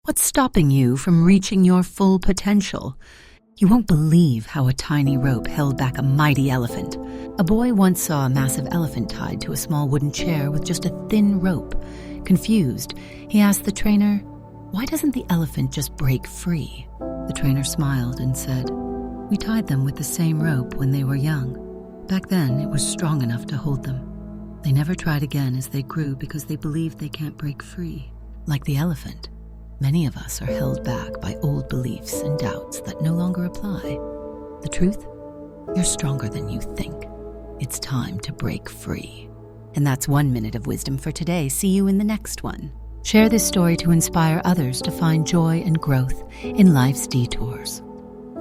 What's stopping you from reaching your full potential? You won't believe how a tiny rope held back a mighty elephant. A boy once saw a massive elephant tied to a small wooden chair with just a thin rope. Confused, he asked the trainer, "Why doesn't the elephant just break free?" The trainer smiled and said, "We tied them with the same rope when they were young. Back then, it was strong enough to hold them. They never tried again as they grew because they believed they can't break free. Like the elephant, many of us are held back by old beliefs and doubts that no longer apply. The truth? You're stronger than you think. It's time to break free." And that's 1 minute of wisdom for today. See you in the next one. Share this story to inspire others to find joy and growth in life's detours.